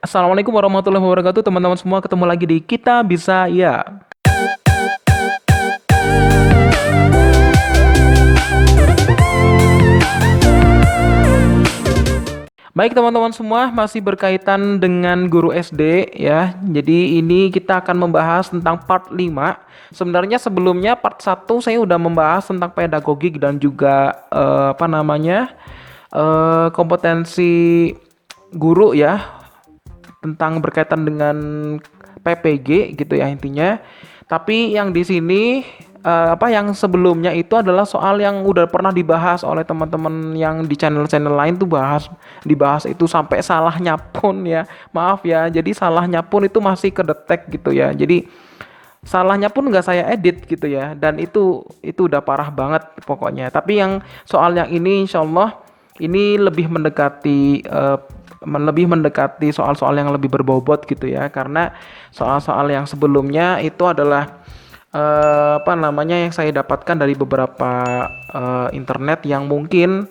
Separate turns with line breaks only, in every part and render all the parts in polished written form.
Assalamualaikum warahmatullahi wabarakatuh, teman-teman semua. Ketemu lagi di Kita Bisa Ya. Baik teman-teman semua, masih berkaitan dengan guru SD ya. Jadi ini kita akan membahas tentang part 5. Sebenarnya sebelumnya part 1 saya udah membahas tentang pedagogik dan juga kompetensi guru ya, tentang berkaitan dengan PPG gitu ya intinya. Tapi yang di sini yang sebelumnya itu adalah soal yang udah pernah dibahas oleh teman-teman yang di channel-channel lain tuh dibahas itu sampai salahnya pun ya. Maaf ya. Jadi salahnya pun itu masih kedetek gitu ya. Jadi salahnya pun nggak saya edit gitu ya. Dan itu udah parah banget pokoknya. Tapi yang soal yang ini insya Allah ini lebih mendekati soal-soal yang lebih berbobot gitu ya, karena soal-soal yang sebelumnya itu adalah yang saya dapatkan dari beberapa internet yang mungkin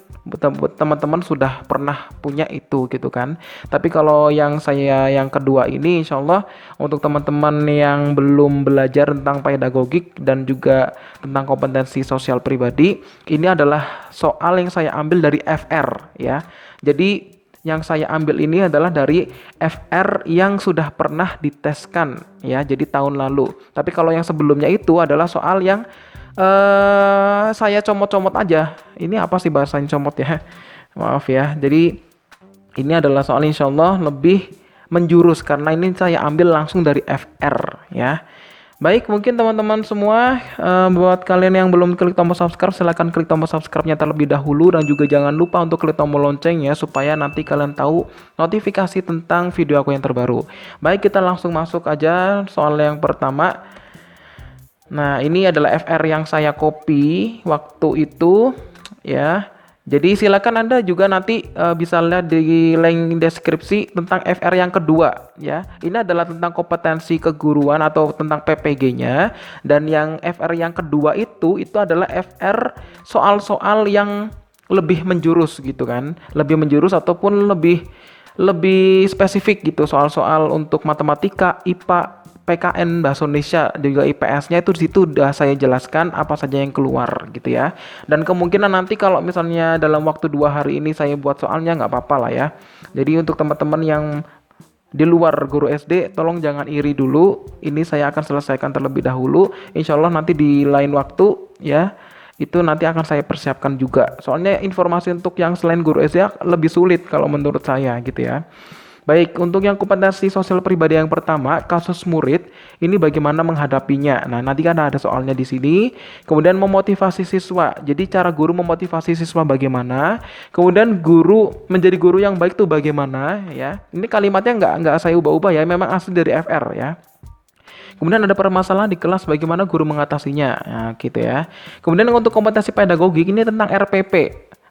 teman-teman sudah pernah punya itu gitu kan. Tapi kalau yang kedua ini insya Allah untuk teman-teman yang belum belajar tentang pedagogik dan juga tentang kompetensi sosial pribadi, ini adalah soal yang saya ambil dari FR ya. Jadi yang saya ambil ini adalah dari FR yang sudah pernah diteskan ya, jadi tahun lalu. Tapi kalau yang sebelumnya itu adalah soal yang saya comot-comot aja. Ini apa sih bahasanya comot ya? Maaf ya. Jadi ini adalah soal insya Allah lebih menjurus karena ini saya ambil langsung dari FR ya. Baik, mungkin teman-teman semua, buat kalian yang belum klik tombol subscribe, silahkan klik tombol subscribe-nya terlebih dahulu, dan juga jangan lupa untuk klik tombol lonceng ya, supaya nanti kalian tahu notifikasi tentang video aku yang terbaru. Baik, kita langsung masuk aja soal yang pertama. Nah, ini adalah FR yang saya copy waktu itu ya. Jadi silakan Anda juga nanti bisa lihat di link deskripsi tentang FR yang kedua ya. Ini adalah tentang kompetensi keguruan atau tentang PPG-nya, dan yang FR yang kedua itu adalah FR soal-soal yang lebih menjurus gitu kan. Lebih menjurus ataupun lebih spesifik gitu, soal-soal untuk matematika, IPA, PKN, bahasa Indonesia, juga IPS-nya itu di situ udah saya jelaskan apa saja yang keluar gitu ya. Dan kemungkinan nanti kalau misalnya dalam waktu 2 hari ini saya buat soalnya nggak apa-apa lah ya. Jadi untuk teman-teman yang di luar guru SD, tolong jangan iri dulu. Ini saya akan selesaikan terlebih dahulu. Insya Allah nanti di lain waktu ya, itu nanti akan saya persiapkan juga. Soalnya informasi untuk yang selain guru SD lebih sulit kalau menurut saya gitu ya. Baik, untuk yang kompetensi sosial pribadi yang pertama, kasus murid, ini bagaimana menghadapinya. Nah, nanti kan ada soalnya di sini. Kemudian memotivasi siswa. Jadi cara guru memotivasi siswa bagaimana? Kemudian guru menjadi guru yang baik tuh bagaimana ya? Ini kalimatnya nggak saya ubah-ubah ya, memang asli dari FR ya. Kemudian ada permasalahan di kelas, bagaimana guru mengatasinya, nah, gitu ya. Kemudian untuk kompetensi pedagogik ini tentang RPP.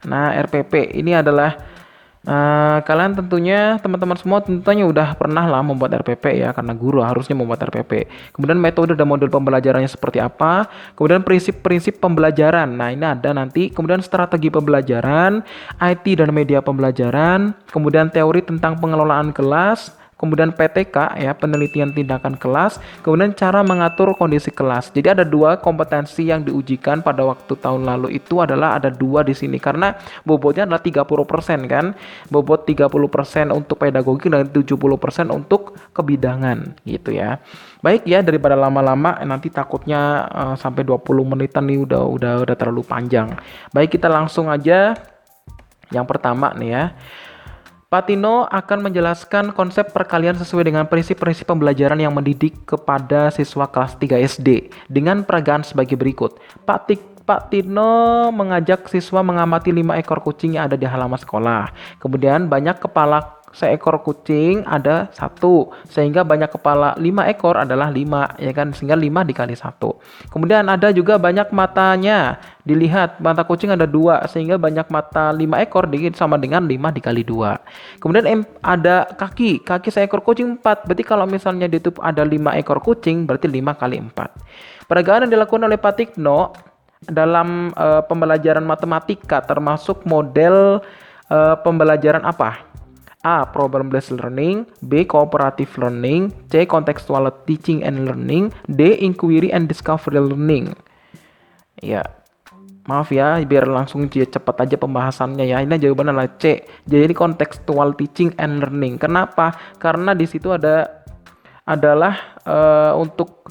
Nah, RPP ini adalah kalian tentunya teman-teman semua tentunya udah pernah lah membuat RPP ya, karena guru harusnya membuat RPP. Kemudian metode dan model pembelajarannya seperti apa. Kemudian prinsip-prinsip pembelajaran. Nah, ini ada nanti. Kemudian strategi pembelajaran, IT dan media pembelajaran. Kemudian teori tentang pengelolaan kelas. Kemudian PTK ya, penelitian tindakan kelas, kemudian cara mengatur kondisi kelas. Jadi ada 2 kompetensi yang diujikan pada waktu tahun lalu itu adalah ada 2 di sini, karena bobotnya adalah 30% kan. Bobot 30% untuk pedagogi dan 70% untuk kebidangan gitu ya. Baik ya, daripada lama-lama nanti takutnya sampai 20 menitan nih udah terlalu panjang. Baik, kita langsung aja yang pertama nih ya. Pak Tino akan menjelaskan konsep perkalian sesuai dengan prinsip-prinsip pembelajaran yang mendidik kepada siswa kelas 3 SD dengan peragaan sebagai berikut. Pak Tino mengajak siswa mengamati 5 ekor kucing yang ada di halaman sekolah. Kemudian banyak kepala seekor kucing ada 1, sehingga banyak kepala 5 ekor adalah 5 ya kan, sehingga 5 dikali 1. Kemudian ada juga banyak matanya, dilihat mata kucing ada 2, sehingga banyak mata 5 ekor sama dengan 5 dikali 2. Kemudian ada kaki seekor kucing 4, berarti kalau misalnya di itu ada 5 ekor kucing berarti 5 kali 4. Peragaan yang dilakukan oleh Pak Tikno dalam pembelajaran matematika termasuk model pembelajaran apa? A. Problem based learning, B. Cooperative learning, C. Contextual teaching and learning, D. Inquiry and discovery learning. Ya, maaf ya, biar langsung cepat aja pembahasannya ya. Ini jawabannya adalah C. Jadi contextual teaching and learning. Kenapa? Karena di situ adalah untuk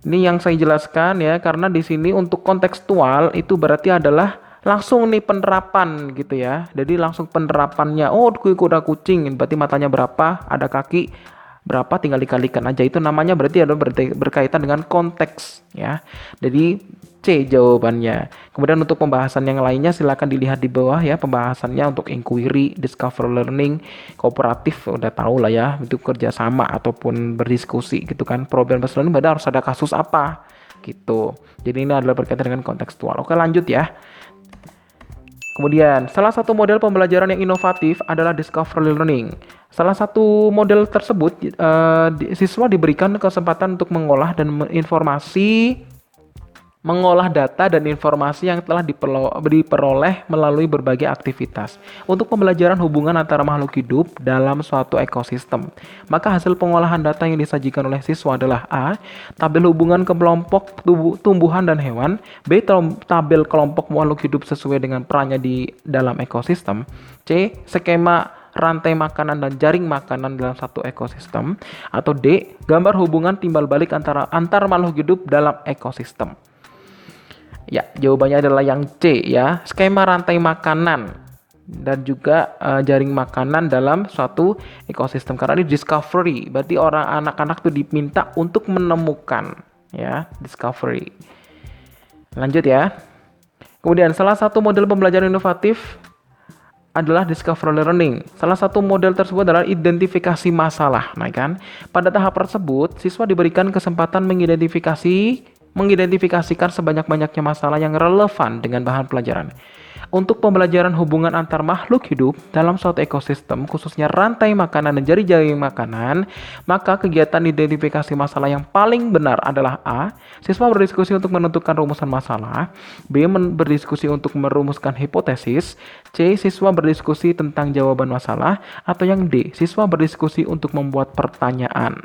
ini yang saya jelaskan ya. Karena di sini untuk kontekstual itu berarti adalah langsung nih penerapan gitu ya. Jadi langsung penerapannya. Oh, kuda kucing, berarti matanya berapa, ada kaki berapa, tinggal dikalikan aja. Itu namanya berarti ada berkaitan dengan konteks ya. Jadi C jawabannya. Kemudian untuk pembahasan yang lainnya silakan dilihat di bawah ya, pembahasannya untuk inquiry, discover learning, kooperatif udah tahu lah ya, itu kerjasama ataupun berdiskusi gitu kan. Problem based learning berarti harus ada kasus apa gitu. Jadi ini adalah berkaitan dengan kontekstual. Oke, lanjut ya. Kemudian, salah satu model pembelajaran yang inovatif adalah discovery learning. Salah satu model tersebut, siswa diberikan kesempatan untuk mengolah data dan informasi yang telah diperoleh melalui berbagai aktivitas untuk pembelajaran hubungan antara makhluk hidup dalam suatu ekosistem. Maka hasil pengolahan data yang disajikan oleh siswa adalah A. Tabel hubungan kelompok tumbuhan dan hewan, B. Tabel kelompok makhluk hidup sesuai dengan perannya di dalam ekosistem, C. Skema rantai makanan dan jaring makanan dalam satu ekosistem, atau D. Gambar hubungan timbal balik antar makhluk hidup dalam ekosistem. Ya, jawabannya adalah yang C ya, skema rantai makanan dan juga jaring makanan dalam suatu ekosistem. Karena ini discovery, berarti anak-anak tuh diminta untuk menemukan ya, discovery. Lanjut ya. Kemudian salah satu model pembelajaran inovatif adalah discovery learning. Salah satu model tersebut adalah identifikasi masalah. Nah kan, pada tahap tersebut siswa diberikan kesempatan mengidentifikasikan sebanyak-banyaknya masalah yang relevan dengan bahan pelajaran. Untuk pembelajaran hubungan antar makhluk hidup dalam suatu ekosistem, khususnya rantai makanan dan jaring makanan, maka kegiatan identifikasi masalah yang paling benar adalah A. Siswa berdiskusi untuk menentukan rumusan masalah, B. Berdiskusi untuk merumuskan hipotesis, C. Siswa berdiskusi tentang jawaban masalah, atau yang D. Siswa berdiskusi untuk membuat pertanyaan.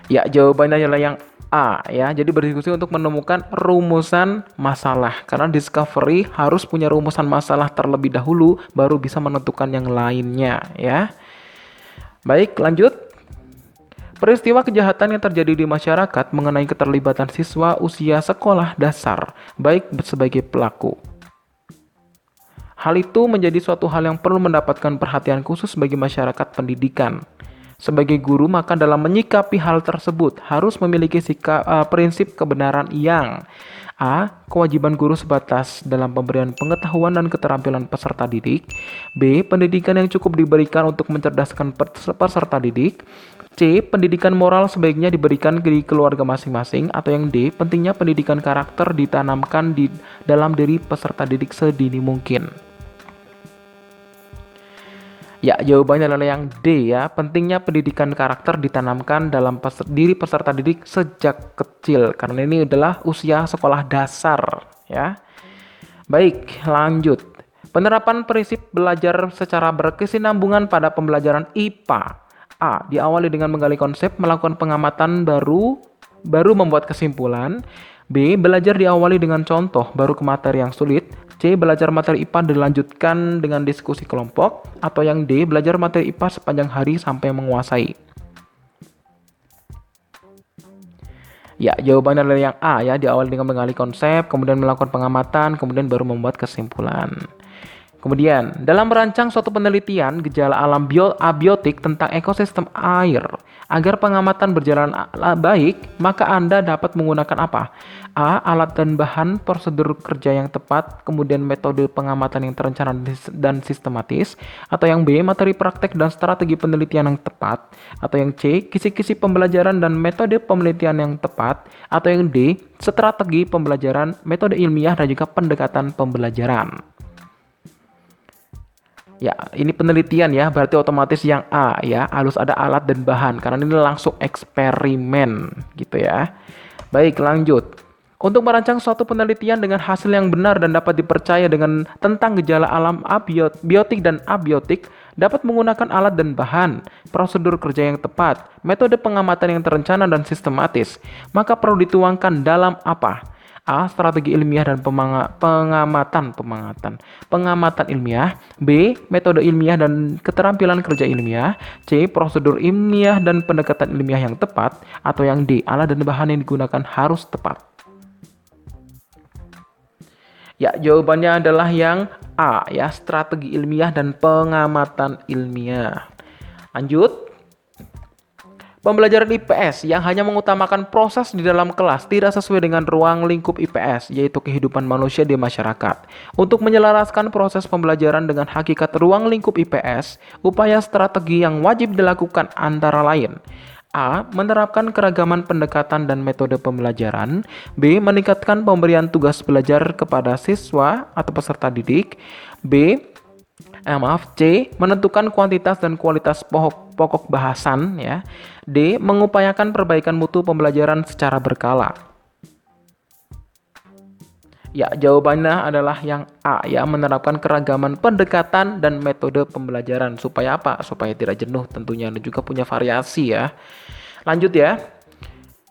Ya, jawabannya adalah yang A ya. Jadi berdiskusi untuk menemukan rumusan masalah. Karena discovery harus punya rumusan masalah terlebih dahulu baru bisa menentukan yang lainnya ya. Baik, lanjut. Peristiwa kejahatan yang terjadi di masyarakat mengenai keterlibatan siswa usia sekolah dasar, baik sebagai pelaku. Hal itu menjadi suatu hal yang perlu mendapatkan perhatian khusus bagi masyarakat pendidikan. Sebagai guru, maka dalam menyikapi hal tersebut harus memiliki prinsip kebenaran yang A. Kewajiban guru sebatas dalam pemberian pengetahuan dan keterampilan peserta didik, B. Pendidikan yang cukup diberikan untuk mencerdaskan peserta didik, C. Pendidikan moral sebaiknya diberikan di keluarga masing-masing, atau yang D. Pentingnya pendidikan karakter ditanamkan di dalam diri peserta didik sedini mungkin. Ya, jawabannya adalah yang D ya. Pentingnya pendidikan karakter ditanamkan dalam diri peserta didik sejak kecil. Karena ini adalah usia sekolah dasar ya. Baik, lanjut. Penerapan prinsip belajar secara berkesinambungan pada pembelajaran IPA. A. Diawali dengan menggali konsep, melakukan pengamatan baru membuat kesimpulan. B. Belajar diawali dengan contoh, baru ke materi yang sulit. C. Belajar materi IPA dilanjutkan dengan diskusi kelompok. Atau yang D. Belajar materi IPA sepanjang hari sampai menguasai. Ya, jawabannya adalah yang A ya. Diawali dengan menggali konsep, kemudian melakukan pengamatan, kemudian baru membuat kesimpulan. Kemudian, dalam merancang suatu penelitian gejala alam abiotik tentang ekosistem air, agar pengamatan berjalan baik, maka Anda dapat menggunakan apa? A. Alat dan bahan, prosedur kerja yang tepat, kemudian metode pengamatan yang terencana dan sistematis, atau yang B. Materi praktek dan strategi penelitian yang tepat, atau yang C. Kisi-kisi pembelajaran dan metode penelitian yang tepat, atau yang D. Strategi pembelajaran, metode ilmiah, dan juga pendekatan pembelajaran. Ya, ini penelitian ya, berarti otomatis yang A ya, harus ada alat dan bahan, karena ini langsung eksperimen gitu ya. Baik, lanjut. Untuk merancang suatu penelitian dengan hasil yang benar dan dapat dipercaya dengan tentang gejala alam biotik dan abiotik, dapat menggunakan alat dan bahan, prosedur kerja yang tepat, metode pengamatan yang terencana dan sistematis, maka perlu dituangkan dalam apa? A. Strategi ilmiah dan pengamatan ilmiah. B. Metode ilmiah dan keterampilan kerja ilmiah. C. Prosedur ilmiah dan pendekatan ilmiah yang tepat. Atau yang D. Alat dan bahan yang digunakan harus tepat. Ya, jawabannya adalah yang A, ya, strategi ilmiah dan pengamatan ilmiah. Lanjut. Pembelajaran IPS yang hanya mengutamakan proses di dalam kelas tidak sesuai dengan ruang lingkup IPS, yaitu kehidupan manusia di masyarakat. Untuk menyelaraskan proses pembelajaran dengan hakikat ruang lingkup IPS, upaya strategi yang wajib dilakukan antara lain: A. Menerapkan keragaman pendekatan dan metode pembelajaran. B. Meningkatkan pemberian tugas belajar kepada siswa atau peserta didik. C. Menentukan kuantitas dan kualitas pokok bahasan, ya. D. Mengupayakan perbaikan mutu pembelajaran secara berkala. Ya, jawabannya adalah yang A, ya, menerapkan keragaman pendekatan dan metode pembelajaran. Supaya apa? Supaya tidak jenuh tentunya dan juga punya variasi, ya. Lanjut, ya.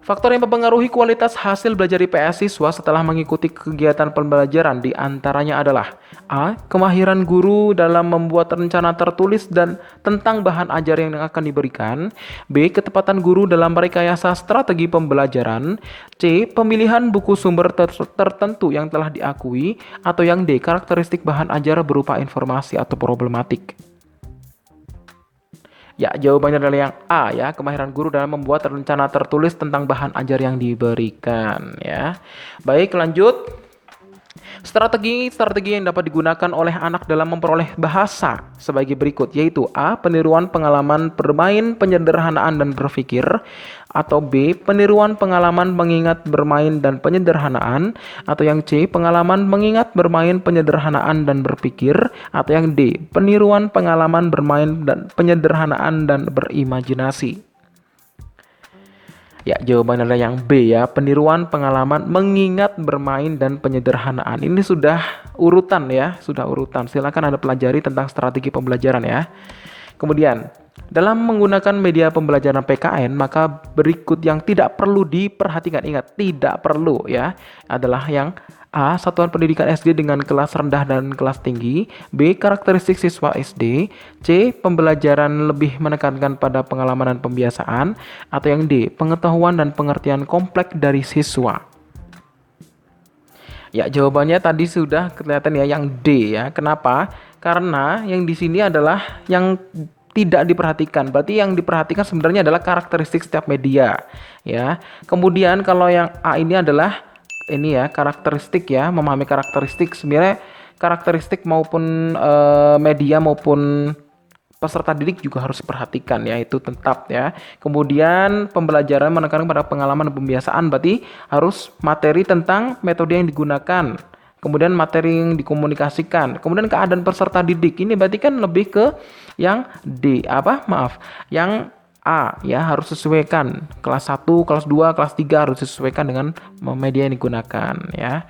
Faktor yang mempengaruhi kualitas hasil belajar IPS siswa setelah mengikuti kegiatan pembelajaran diantaranya adalah A. Kemahiran guru dalam membuat rencana tertulis dan tentang bahan ajar yang akan diberikan. B. Ketepatan guru dalam merekayasa strategi pembelajaran. C. Pemilihan buku sumber tertentu yang telah diakui. Atau yang D. Karakteristik bahan ajar berupa informasi atau problematik. Ya, jawabannya adalah yang A, ya, kemahiran guru dalam membuat rencana tertulis tentang bahan ajar yang diberikan, ya. Baik, lanjut. Strategi yang dapat digunakan oleh anak dalam memperoleh bahasa sebagai berikut, yaitu A. Peniruan pengalaman bermain, penyederhanaan dan berpikir. Atau B. Peniruan pengalaman mengingat, bermain dan penyederhanaan. Atau yang C. Pengalaman mengingat, bermain, penyederhanaan dan berpikir. Atau yang D. Peniruan pengalaman bermain dan penyederhanaan dan berimajinasi. Ya, jawabannya adalah yang B, ya, peniruan pengalaman mengingat, bermain dan penyederhanaan. Ini sudah urutan, ya, sudah urutan. Silakan Anda pelajari tentang strategi pembelajaran, ya. Kemudian, dalam menggunakan media pembelajaran PKN, maka berikut yang tidak perlu diperhatikan. Ingat, tidak perlu, ya, adalah yang A. Satuan pendidikan SD dengan kelas rendah dan kelas tinggi. B. Karakteristik siswa SD. C. Pembelajaran lebih menekankan pada pengalaman dan pembiasaan. Atau yang D. Pengetahuan dan pengertian kompleks dari siswa. Ya, jawabannya tadi sudah kelihatan, ya, yang D, ya. Kenapa? Karena yang di sini adalah yang tidak diperhatikan. Berarti yang diperhatikan sebenarnya adalah karakteristik setiap media, ya. Kemudian kalau yang A ini adalah ini, ya, karakteristik, ya, memahami karakteristik. Sebenarnya karakteristik maupun media maupun peserta didik juga harus diperhatikan, ya, itu tetap, ya. Kemudian pembelajaran menekankan pada pengalaman dan pembiasaan, berarti harus materi tentang metode yang digunakan. Kemudian materi yang dikomunikasikan. Kemudian keadaan peserta didik. Ini berarti kan lebih ke yang D, yang A, ya, harus sesuaikan. Kelas 1, kelas 2, kelas 3 harus disesuaikan dengan media yang digunakan, ya.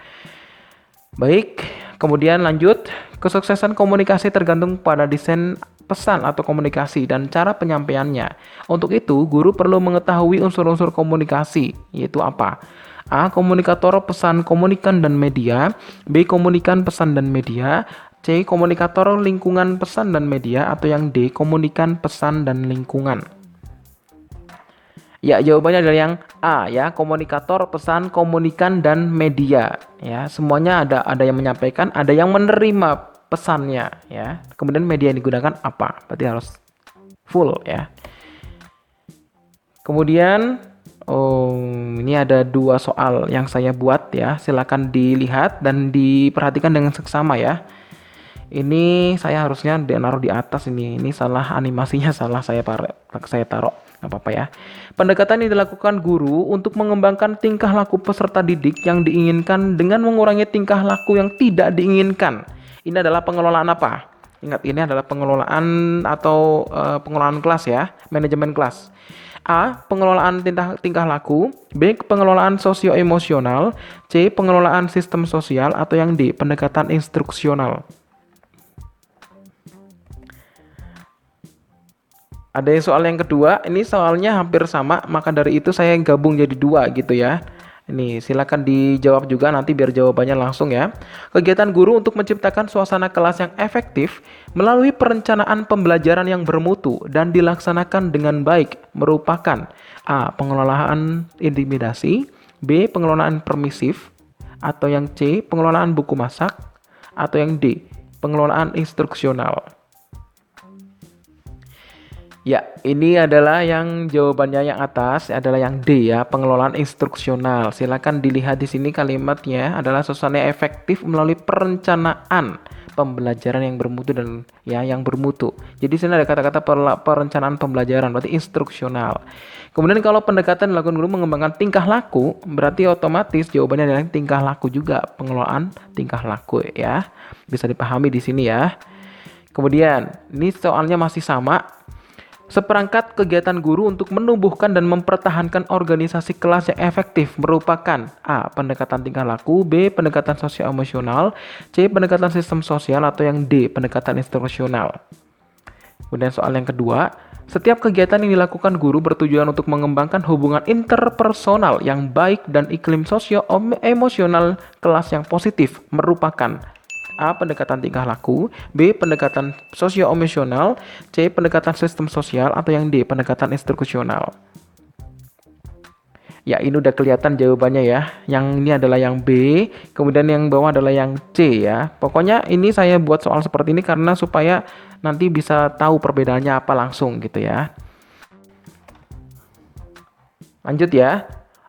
Baik, kemudian lanjut. Kesuksesan komunikasi tergantung pada desain pesan atau komunikasi dan cara penyampaiannya. Untuk itu, guru perlu mengetahui unsur-unsur komunikasi, yaitu apa? A. Komunikator pesan, komunikan dan media. B. Komunikan pesan dan media. C. Komunikator lingkungan pesan dan media. Atau yang D. Komunikan pesan dan lingkungan. Ya, jawabannya adalah yang A, ya, komunikator pesan, komunikan dan media, ya. Semuanya ada yang menyampaikan, ada yang menerima pesannya, ya. Kemudian media yang digunakan apa? Berarti harus full, ya. Kemudian ini ada 2 soal yang saya buat, ya. Silakan dilihat dan diperhatikan dengan seksama, ya. Ini saya harusnya naruh di atas ini. Ini salah animasinya, salah saya taruh. Nggak apa-apa, ya. Pendekatan yang dilakukan guru untuk mengembangkan tingkah laku peserta didik yang diinginkan dengan mengurangi tingkah laku yang tidak diinginkan. Ini adalah pengelolaan apa? Ingat, ini adalah pengelolaan atau pengelolaan kelas, ya, manajemen kelas. A. Pengelolaan tingkah laku, B. Pengelolaan sosio-emosional, C. Pengelolaan sistem sosial, atau yang D. Pendekatan instruksional. Ada yang soal yang kedua, ini soalnya hampir sama, maka dari itu saya gabung jadi dua gitu ya. Ini silakan dijawab juga nanti biar jawabannya langsung ya. Kegiatan guru untuk menciptakan suasana kelas yang efektif melalui perencanaan pembelajaran yang bermutu dan dilaksanakan dengan baik merupakan A. Pengelolaan intimidasi, B. Pengelolaan permisif, atau yang C. Pengelolaan buku masak, atau yang D. Pengelolaan instruksional. Ya, ini adalah yang jawabannya yang atas adalah yang D ya, pengelolaan instruksional. Silakan dilihat di sini kalimatnya adalah suasana efektif melalui perencanaan pembelajaran yang bermutu dan ya yang bermutu. Jadi sini ada kata-kata perencanaan pembelajaran berarti instruksional. Kemudian kalau pendekatan dilakukan guru mengembangkan tingkah laku, berarti otomatis jawabannya adalah tingkah laku juga, pengelolaan tingkah laku ya. Bisa dipahami di sini ya. Kemudian, ini soalnya masih sama. Seperangkat kegiatan guru untuk menumbuhkan dan mempertahankan organisasi kelas yang efektif merupakan A. Pendekatan tingkah laku, B. Pendekatan sosio-emosional, C. Pendekatan sistem sosial, atau yang D. Pendekatan instruksional. Kemudian soal yang kedua, setiap kegiatan yang dilakukan guru bertujuan untuk mengembangkan hubungan interpersonal yang baik dan iklim sosio-emosional kelas yang positif merupakan A. Pendekatan tingkah laku, B. Pendekatan sosio-emosional, C. Pendekatan sistem sosial, atau yang D. Pendekatan instruksional. Ya, ini udah kelihatan jawabannya ya. Yang ini adalah yang B, kemudian yang bawah adalah yang C ya. Pokoknya ini saya buat soal seperti ini karena supaya nanti bisa tahu perbedaannya apa langsung gitu ya. Lanjut ya.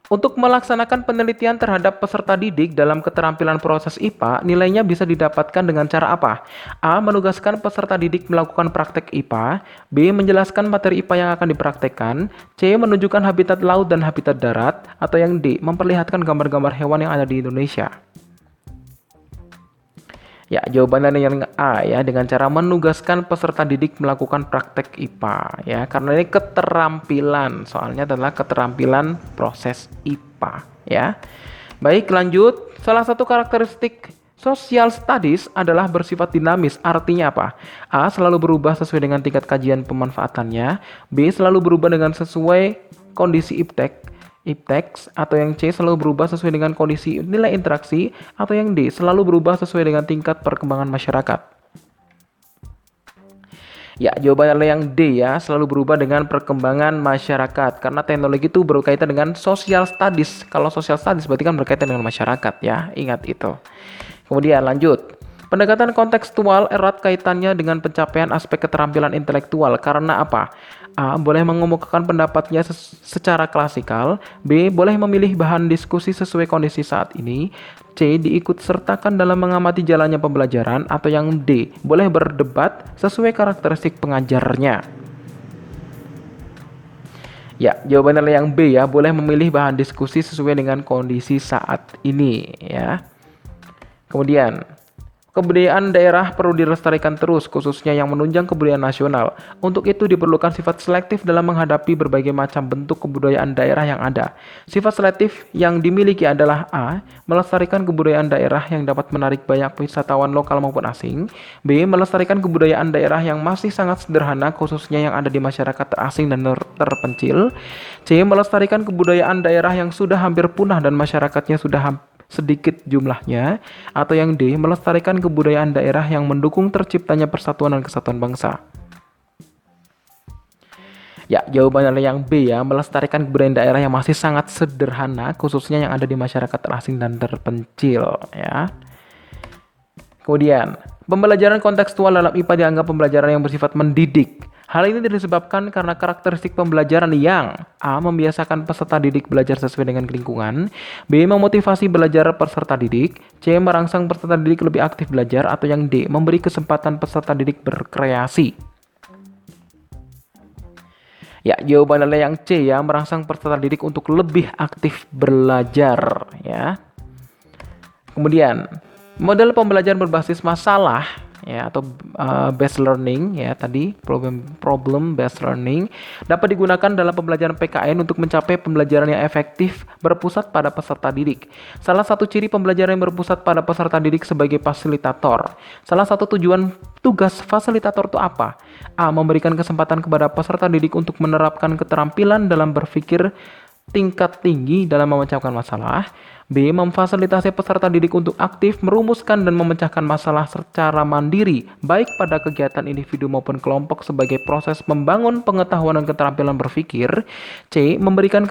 Untuk melaksanakan penelitian terhadap peserta didik dalam keterampilan proses IPA, nilainya bisa didapatkan dengan cara apa? A. Menugaskan peserta didik melakukan praktek IPA, B. Menjelaskan materi IPA yang akan dipraktekkan, C. Menunjukkan habitat laut dan habitat darat, atau yang D. Memperlihatkan gambar-gambar hewan yang ada di Indonesia. Ya, jawabannya yang A ya, dengan cara menugaskan peserta didik melakukan praktek IPA ya, karena ini keterampilan, soalnya adalah keterampilan proses IPA ya. Baik, lanjut. Salah satu karakteristik social studies adalah bersifat dinamis. Artinya apa? A. Selalu berubah sesuai dengan tingkat kajian pemanfaatannya, B. Selalu berubah dengan sesuai kondisi ipteks, atau yang C. Selalu berubah sesuai dengan kondisi nilai interaksi, atau yang D. Selalu berubah sesuai dengan tingkat perkembangan masyarakat. Ya, jawabannya adalah yang D ya, selalu berubah dengan perkembangan masyarakat. Karena teknologi itu berkaitan dengan social studies. Kalau social studies berarti kan berkaitan dengan masyarakat ya, ingat itu. Kemudian lanjut. Pendekatan kontekstual erat kaitannya dengan pencapaian aspek keterampilan intelektual. Karena apa? A. Boleh mengemukakan pendapatnya secara klasikal, B. Boleh memilih bahan diskusi sesuai kondisi saat ini, C. Diikut sertakan dalam mengamati jalannya pembelajaran, atau yang D. Boleh berdebat sesuai karakteristik pengajarnya. Ya, jawabannya adalah yang B ya, boleh memilih bahan diskusi sesuai dengan kondisi saat ini ya. Kemudian kebudayaan daerah perlu dilestarikan terus, khususnya yang menunjang kebudayaan nasional. Untuk itu diperlukan sifat selektif dalam menghadapi berbagai macam bentuk kebudayaan daerah yang ada. Sifat selektif yang dimiliki adalah A. Melestarikan kebudayaan daerah yang dapat menarik banyak wisatawan lokal maupun asing. B. Melestarikan kebudayaan daerah yang masih sangat sederhana, khususnya yang ada di masyarakat terasing dan terpencil. C. Melestarikan kebudayaan daerah yang sudah hampir punah dan masyarakatnya sudah sedikit jumlahnya, atau yang D. Melestarikan kebudayaan daerah yang mendukung terciptanya persatuan dan kesatuan bangsa. Ya, jawabannya adalah yang B ya, melestarikan kebudayaan daerah yang masih sangat sederhana, khususnya yang ada di masyarakat asing dan terpencil ya. Kemudian, pembelajaran kontekstual dalam IPA dianggap pembelajaran yang bersifat mendidik. Hal ini disebabkan karena karakteristik pembelajaran yang A. Membiasakan peserta didik belajar sesuai dengan lingkungan, B. Memotivasi belajar peserta didik, C. Merangsang peserta didik lebih aktif belajar, atau yang D. Memberi kesempatan peserta didik berkreasi. Ya, jawabannya adalah yang C ya, merangsang peserta didik untuk lebih aktif belajar ya. Kemudian, model pembelajaran berbasis masalah ya atau based learning ya tadi problem based learning dapat digunakan dalam pembelajaran PKN untuk mencapai pembelajaran yang efektif berpusat pada peserta didik. Salah satu ciri pembelajaran yang berpusat pada peserta didik sebagai fasilitator. Salah satu tujuan tugas fasilitator itu apa? A. Memberikan kesempatan kepada peserta didik untuk menerapkan keterampilan dalam berpikir tingkat tinggi dalam memecahkan masalah. B. Memfasilitasi peserta didik untuk aktif merumuskan dan memecahkan masalah secara mandiri, baik pada kegiatan individu maupun kelompok sebagai proses membangun pengetahuan dan keterampilan berpikir. C. Memberikan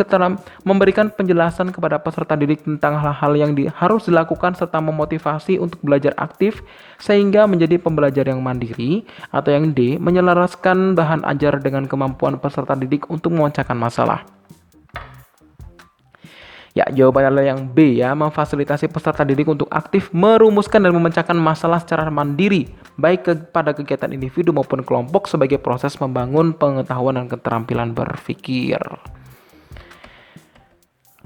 penjelasan kepada peserta didik tentang hal-hal yang harus dilakukan serta memotivasi untuk belajar aktif sehingga menjadi pembelajar yang mandiri. Atau yang D. Menyelaraskan bahan ajar dengan kemampuan peserta didik untuk memecahkan masalah. Ya, jawabannya adalah yang B ya, memfasilitasi peserta didik untuk aktif merumuskan dan memecahkan masalah secara mandiri, baik pada kegiatan individu maupun kelompok sebagai proses membangun pengetahuan dan keterampilan berpikir.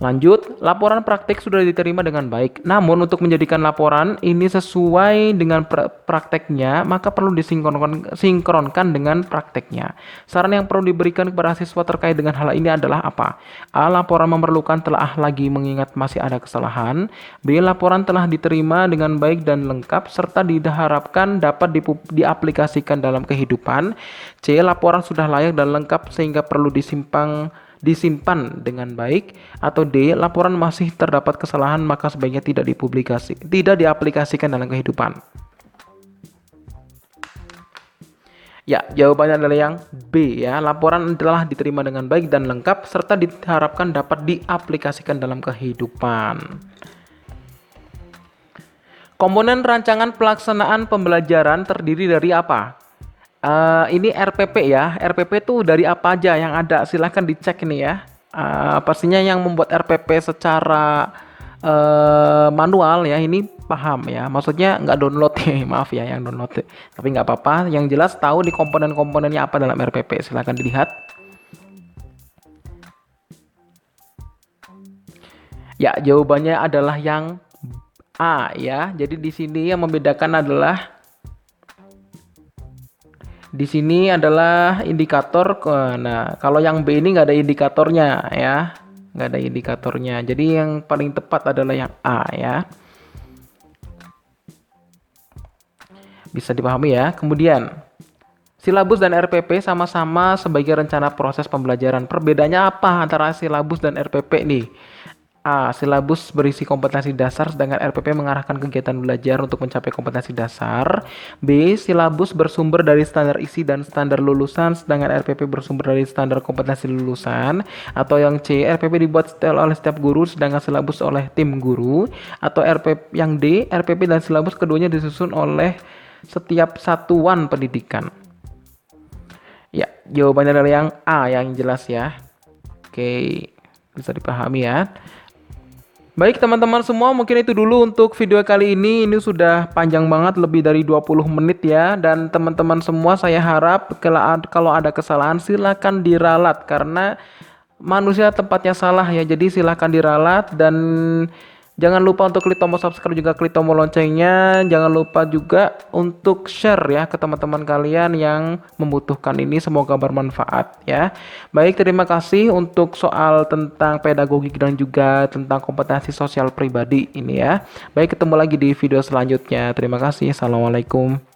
Lanjut, laporan praktik sudah diterima dengan baik. Namun untuk menjadikan laporan ini sesuai dengan prakteknya, maka perlu disinkronkan dengan prakteknya. Saran yang perlu diberikan kepada siswa terkait dengan hal ini adalah apa? A. Laporan memerlukan telaah lagi mengingat masih ada kesalahan. B. Laporan telah diterima dengan baik dan lengkap serta diharapkan dapat diaplikasikan dalam kehidupan. C. Laporan sudah layak dan lengkap sehingga perlu disimpan dengan baik. Atau D. Laporan masih terdapat kesalahan maka sebaiknya tidak diaplikasikan dalam kehidupan. Ya, jawabannya adalah yang B ya. Laporan telah diterima dengan baik dan lengkap serta diharapkan dapat diaplikasikan dalam kehidupan. Komponen rancangan pelaksanaan pembelajaran terdiri dari apa? Ini RPP ya. RPP itu dari apa aja yang ada? Silahkan dicek nih ya. Pastinya yang membuat RPP secara manual ya, ini paham ya. Maksudnya nggak download ya, maaf ya yang download. Tapi nggak apa-apa. Yang jelas tahu di komponen-komponennya apa dalam RPP. Silahkan dilihat. Ya, jawabannya adalah yang A ya. Jadi di sini yang membedakan adalah di sini adalah indikator. Nah, kalau yang B ini nggak ada indikatornya ya, nggak ada indikatornya. Jadi yang paling tepat adalah yang A ya. Bisa dipahami ya. Kemudian silabus dan RPP sama-sama sebagai rencana proses pembelajaran. Perbedaannya apa antara silabus dan RPP nih? A. Silabus berisi kompetensi dasar sedangkan RPP mengarahkan kegiatan belajar untuk mencapai kompetensi dasar. B. Silabus bersumber dari standar isi dan standar lulusan sedangkan RPP bersumber dari standar kompetensi lulusan. Atau yang C. RPP dibuat oleh setiap guru sedangkan silabus oleh tim guru. Atau yang D. RPP dan silabus keduanya disusun oleh setiap satuan pendidikan. Ya, jawabannya adalah yang A yang jelas ya. Oke, bisa dipahami ya. Baik teman-teman semua, mungkin itu dulu untuk video kali ini. Ini sudah panjang banget, lebih dari 20 menit ya. Dan teman-teman semua saya harap kalau ada kesalahan silakan diralat. Karena manusia tempatnya salah ya. Jadi silakan diralat dan jangan lupa untuk klik tombol subscribe juga klik tombol loncengnya. Jangan lupa juga untuk share ya ke teman-teman kalian yang membutuhkan ini. Semoga bermanfaat ya. Baik, terima kasih untuk soal tentang pedagogik dan juga tentang kompetensi sosial pribadi ini ya. Baik, ketemu lagi di video selanjutnya. Terima kasih. Assalamualaikum.